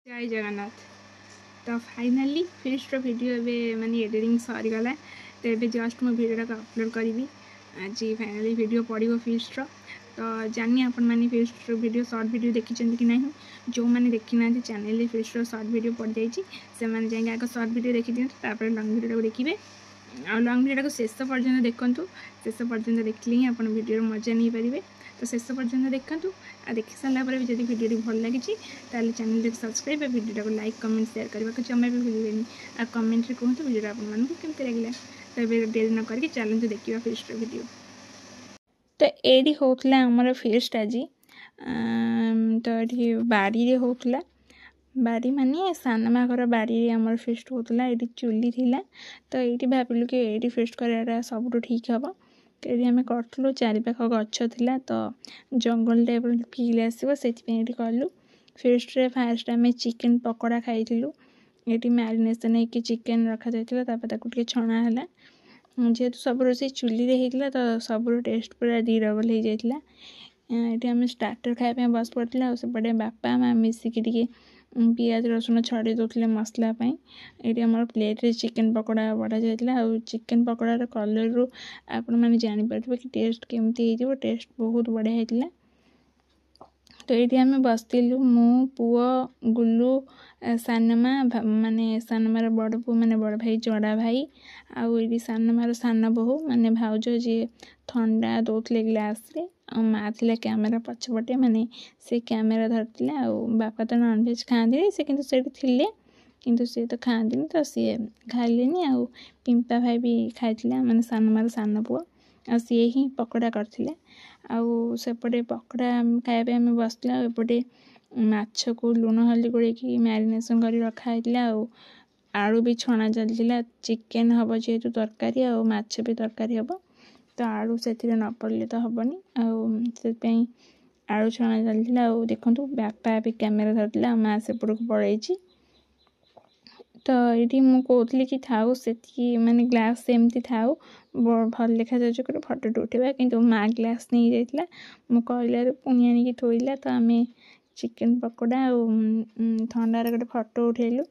जय जगन्नाथ। तो finally fist video ए माने एडिटिंग सरीगला। तो ये जस्ट मो वीडियो को अपलोड करी आज फाइनाली वीडियो पड़ो फिस्ट। तो जानी आपण मैंने फिस्ट वीडियो शॉर्ट वीडियो देखी कि ना जो मैंने देखी ना चैनल फिस्ट शॉर्ट वीडियो पड़ जाए जाए आगे शॉर्ट वीडियो देखी दिखाँ लंग वीडियो को देखिए आ लंग वीडियो को शेष पर्यटन देखूँ शेष पर्यटन देखले ही आप वीडियो मजा नहीं पारे। तो शेष पर्यटन देखूँ आ देखी सारापर भी जब वीडियो भल लगी चैनल को सब्सक्राइब वीडियो को लाइक कमेंट शेयर करने को जमा भी भूलें। आ कमेंट कहतु वीडियो आपको लगे। तो ये डेरी न करके चलते देखा फिस्ट वीडियो। तो ये होता आमर फिस्ट आज तो ये बाड़ी होता बाड़ी माने सानमा घर बाड़ी आमर फिस्ट होता ये चुली थिला। तो ये भाविलु कि ये फिस्ट कराटा सब ठीक हम। तो ये आम करूँ चारिपाख गच था तो जंगल टाइप फिल आसो से कलु फिस्ट फास्ट आम चिकेन पकोड़ा खाइलु। ये मैरिनेसन होगी चिकेन रखा जाता छणा है जेहेतु सब रोसे चुली होता तो सब टेस्ट पूरा दी डबल हो जाता। ये आम स्टार्टर खायापी बस पड़ा सेपटे बापा माँ मिसिकी पियाज रसुण छड़े दौले मसलापाई। ये आम प्लेट्रे चिकेन पकोड़ा बढ़ा जाता चिकेन पकोड़ार कलर रू आपण मैंने जापर कि टेस्ट केमती हो टेस्ट बहुत बढ़िया होता। तो ये आम बसलु मु पुओ गुलु सानमा माने सानमार बड़ पु माने बड़ भाई जड़ा भाई आउ सानमार सान बहु माने भाउज जी ठंडा दौले ग्लास रे आ माँ थी कैमेरा पछपटे माने से कैमेरा धरते बापा तो नॉनवेज खाते से किंतु से किंतु सी तो खाती तो सी खाइले आउ पिंपा भाई भी खाई माने सानमार सान पुओ आ सी ही पकोड़ा करथिले आउ सेपटे पकोड़ा खायापी आम बसला एपटे माछ को लुण हल्दी गोड़े मैरिनेसन कर रखाई आलू भी छणा चलता चिकेन हम जेहेतु तरकारी आ माछ भी तरकारी हम तो आलू से न पड़े तो हेनी आई आलू छणा चलता देखूँ बापा भी कैमेरा धरते माँ सेपट को पड़े। तो ये मुझे कि थाऊ से माने ग्लास सेमती थाऊ भल देखा जाए फटोटे उठेबा किंतु माँ ग्लास नहीं जाइला मु कहला पुणी आनिकी थोइला। तो आम चिकेन पकोड़ा ठंडार गोटे फटो उठेलु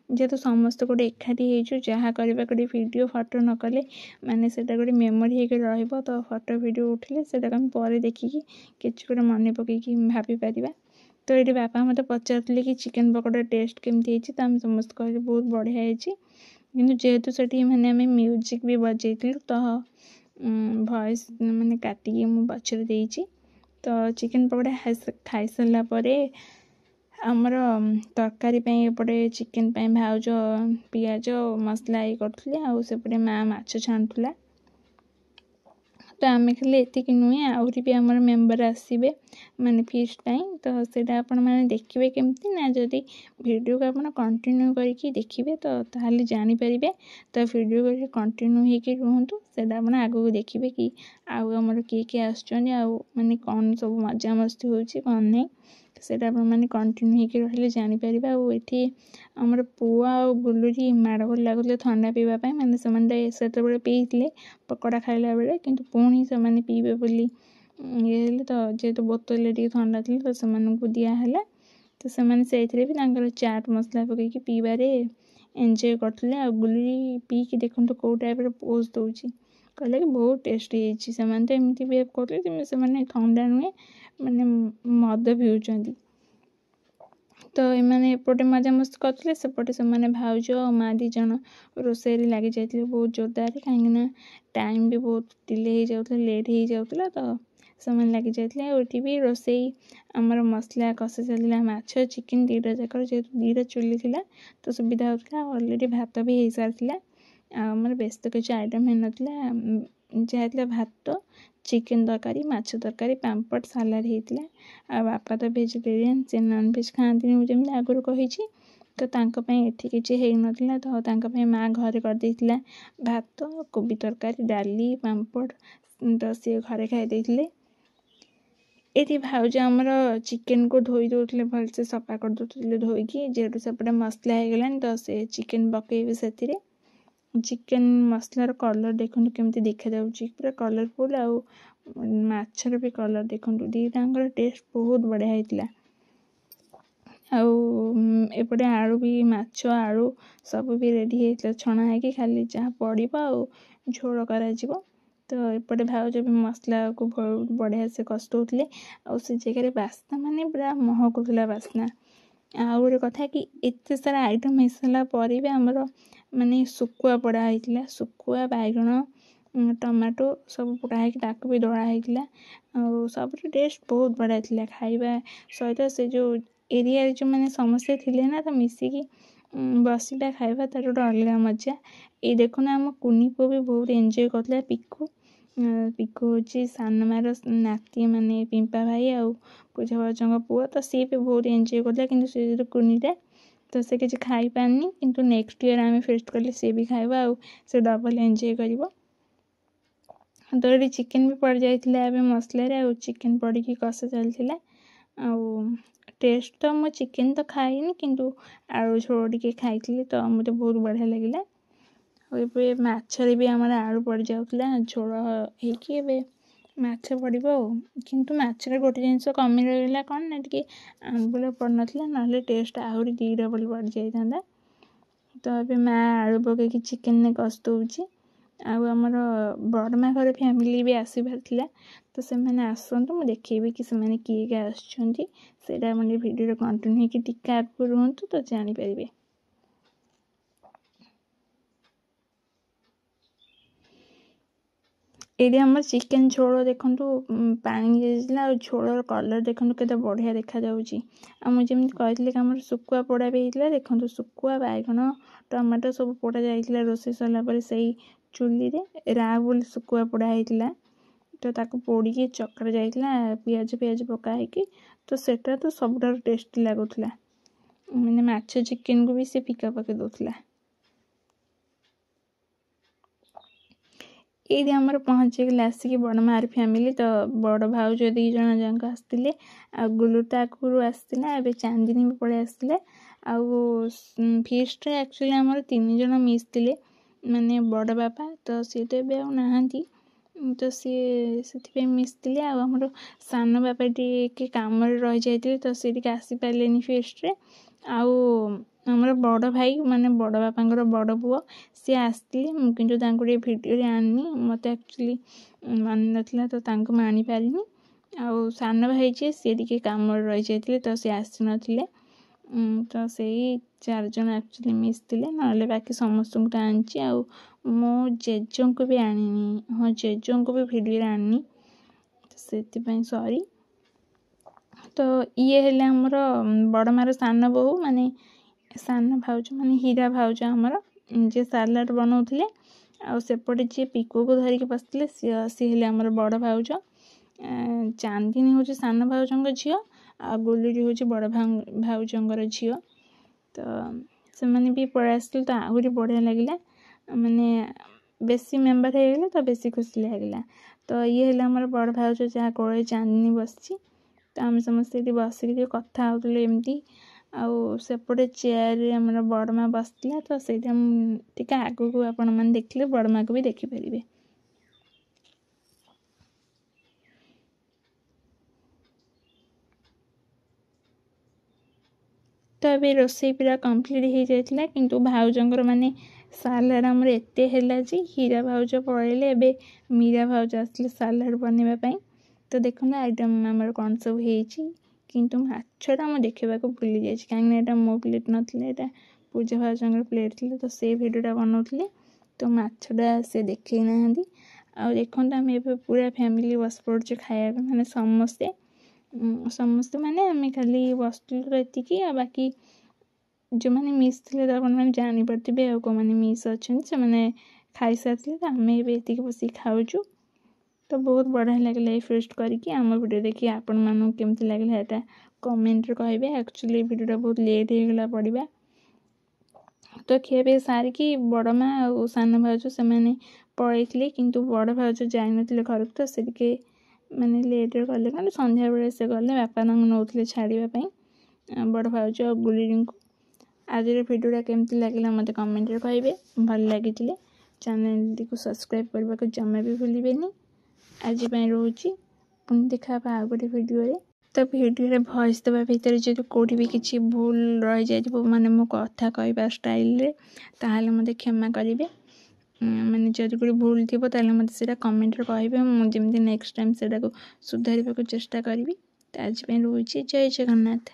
जेहेतु समस्त गोटे एकाठी हो जहाँ करवा गोटे वीडियो फटो न कले माने सेटा गोटे मेमोरी हो तो फटो वीडियो उठे से पर देखिकी किसी गोटे मन पकईकी भाभी पारिबा। तो ये बापा मत पचारे कि चिकेन पकोड़ा टेस्ट केमती तो आम समस्त कह बहुत बढ़िया कि जेहेतु से मैंने आम म्यूजिक भी बजे तो भॉइस मैंने काटिकी मु पचर देइछि। तो चिकेन पकोड़ा खाई सारापर आमर तरकारी एपटे चिकेन भाउज पियाज मसला ये करथुले आ सेपटे माँ माछ छाणुला। तो आम खाली एतिक नुहे आहरी भी आमर मेम्बर आसबे माने फिस्ट तो सेटा आपण माने देखिबे केमती ना जदि वीडियो को आपण कंटिन्यू करके देखिबे तो ताहले जानि परिबे। तो वीडियो को कंटिन्यू होके रुहंतु सेटा आपण आगु देखिबे कि आउ हमर किए आसुचंदी आउ माने कौन सब मजा मस्ती होची कौन नहीं सेटा आपण माने कंटिन्यू होके रहिले जानि परिबे। आ एठी हमर पुआ आ गुलुरी माड़गोल लागुले ठंडा पीवा माने से पीले पकोड़ा खाइला बेले किंतु पुणी से पीबे बोली ये तो जेहेतु बोतल ठंडा थी तो से दिहला तो से भी चाट मसला पकईकि पीबारे एंजॉय करते आ गुलुरी पीकी देखो कौ टाइप पोज दौची कहले कि बहुत टेस्टी होती तो एमती बिहेव करते से ठंडा नुहे माने मद पिउचंदी। तो एमाने एपटे मजा मस्ती करते सेपटे से भाउज और माँ दीज रोसे लगी जाते बहुत जोरदार कहीं टाइम भी बहुत डिले हो जाता लेट हो जाता तो से लगी जाते ये भी रोसे आमर मसला कषा चलता माछ चिकेन दीटा जाक जेहेतु दीटा चुली थी तो सुविधा होता अलरेडी भात भी हो सारी आमर बेस तो किसी आइटम हो ना जहाँ भात चिकेन तरकारी माछ तरकारी पांपड़ सालाड होता आ बापा तो वेजिटेरियन से नॉनवेज खाती जमी आगुरी कही तो ये किसी है ना तो माँ घरे कर भात कोबी तरकारी डाली पांपड़ तो सी घरे खाई ये भाउज आमर चिकेन को धोई दौले भलसे सफा कर दौले धोईकी जेहेतु सेपटे मसला होगला तो से चिकेन पकईबे से चिकेन मसलार कलर देखो केमती देखा जाउची पूरा कलरफुल आ माछर भी कलर देखो दीटांगर टेस्ट बहुत बढ़िया होता। एपटे आलू भी माछ आलू सब भी रेडी होता छणा है खाली जहाँ पड़ो आ झोल कर तो एपटे भाउज भी मसला को बढ़िया से कस्तुले से जगह बास्ना माने पूरा महकुला बास्ना आ गोटे कथा कि एत सारा आइटम हो सारा पर भी आमर माने सुकुआ पड़ा होता सुकुआ बैगण टमाटो सब पोड़ा है भी दड़ा होता सब टेस्ट बहुत बढ़िया था खाଇବା सहित से जो एरिया जो मैंने समस्ते थे ना तो मिसिकी बसवा खाଇବା तार गोटे अलग मजा ये देखना आम कुनी पुओ भी बहुत एंजॉय करता पिकू पिकू हूँ सानमार नाती माने पिंपा भाई आ पूजा भाउजों पुओ तो सी भी बहुत एंजॉय करता कि से कुनीटा तो से किसी खाई पारनी किंतु नेक्स्ट ईयर आम फेस्ट कले सी भी खाइबा आ से डबल एंजॉय कर तो ये चिकेन भी पड़ जाता मसलार चिकेन पड़ी कषा चलता टेस्ट तो मो चिकेन तो खाइनी किंतु आलू झोल टे खाई तो मत बहुत बढ़िया लगे मछरे भी आमर आलू पड़ जाऊला झोल होके माछ पड़ो किंतु माछरे गोटे जिनस कमी रहा कौन ना टी आंबुल पड़ नाला ना टेस्ट आहरी 2 डबल बढ़ जाता तो ये माँ आलू पकई चिकेन ने कस्तुची आमर बड़मा घर फैमिली भी आसबार था तो से आसतु मुझे देखेबी कि से किए किए आसटा मैंने भिडियो कंटिन्यू होकर टिके आगे रुहतु तो जानीपर ये आम चिकेन झोल देखु पानी झोल कलर देखो के बढ़िया देखा मुझे कहती कि आम सुकुआ पोड़ा भी होता देखो सुकुआ बैगण टमाटो सब पोड़ा जाइए रोसे सरला से चुली रे राहुल सुकुआ पोड़ा होता तो ताको पोड़ी चकड़ा जाइए पियाज पियाज पकाई तो सेटा तो सब टेस्टी लगुला मैंने माछ चिकेन को भी से फिका पके दूसरा ये आमर पहुँची गले आसिक बड़मार फैमिली तो बड़ भाउज 2 जन जाक आसते आ गुलुटा आगुरी आसला ए चांदिनी भी पड़े आसते फीस्ट एक्चुअली आमर 3 जन मिस थे माने बड़ बापा तो सी तो ए नहांती तो सी मिस थे आमर सान बापा टी काम रही जाते तो सी आसी पारे फेस्ट आमर बड़ भाई माने बड़ बापा बड़ पुओ सी आसते किंतु भिडियो आनी मत एक्चुअली मन नाला तो आनी पारिनी आ सान भाई जी सी काम रही जाते तो सी आसी नथिले तो से 4 जन एक्चुअली मिस थे ना बाकी समस्त को आनी आ मो जेजों को भी आनी हाँ जेजों को भी भिडियो आनी तो से सॉरी तो ये हेले आमर बड़मार सान बोहू माने सान भाउज माने हीरा भाउज आमर जे सालाड बनाऊले आसेपटे जी पिकू को धरिकी बसते सी हेले आमर बड़ भाउज चांदिनी हूँ सान भाउजों झी आ गुलुरी हूँ बड़ भाउजों झी तो से भी पड़े आसते तो आहरी बढ़िया लगे माने बेसी मेम्बर हो गले तो बेसी खुशी लगे तो ये हेले आमर बड़ भाउज जहाँ कोड़े चांदिनी बसी तो आम समस्ते बसिक कथा होते एमती आसेपटे चेयर आमर बड़मा बसला तो से आग को आपण मैंने देखले बड़मा को भी देखिपारे तो ये रोसे पूरा कंप्लीट हो जाता किंतु भाउजंकर माने सालाड आमर एत है जी हीरा भाउज पड़े ए मीरा भाउज आसले सालाड बनवाई तो देखो आइटम आमर कौन सब हो किंतु माछटा मुझे देखा भूली जाए कहीं मो प्लेट नाला पूजा भाउजों प्लेट थी तो से भिडियोटा बनाऊे तो माछटा से देखे ना देखो आम पूरा फैमिली बस पड़े खाया मैंने समस्ते समस्ते माने आम खाली बसलु तो ये बाकी जो मैंने मिस थे तो मैंने जानीपे आ मैंने मिस अच्छा से खाई सारी तो आम ये बस खाऊ तो बहुत बढ़िया लगे ये फेस्ट करके आम वीडियो देखिए आपण मानू केमती लगे यहाँ कमेंट कहे एक्चुअली वीडियोटा बहुत लेट होगा पड़ा तो खिया सारिकी बड़मा और सान भाउज से पलैते किंतु बड़ भाउज जाइए घर को तो से मैंने लेट गले ना संध्या बेले से गले बापा नौले छाड़ापी बड़ भाउज और गुलिरी को आज वीडियोटा केमती लगे मत कमेंट कहे भल लगी चैनल को सब्सक्राइब करने को जमा भी भूलें आज रोची पुणी देखा आ गोटे वीडियो। तो भिडियो भॉइस देवा भितर जो कौटी भी किसी भूल रही जाए माने मो कथा कहवा स्टाइल रे ताहले मते क्षमा करेंगे माने जदि कोई भूल थी मत से कमेंट कहे मुझे नेक्स्ट टाइम से सुधार चेष्टा करी आज रोचे जय जगन्नाथ।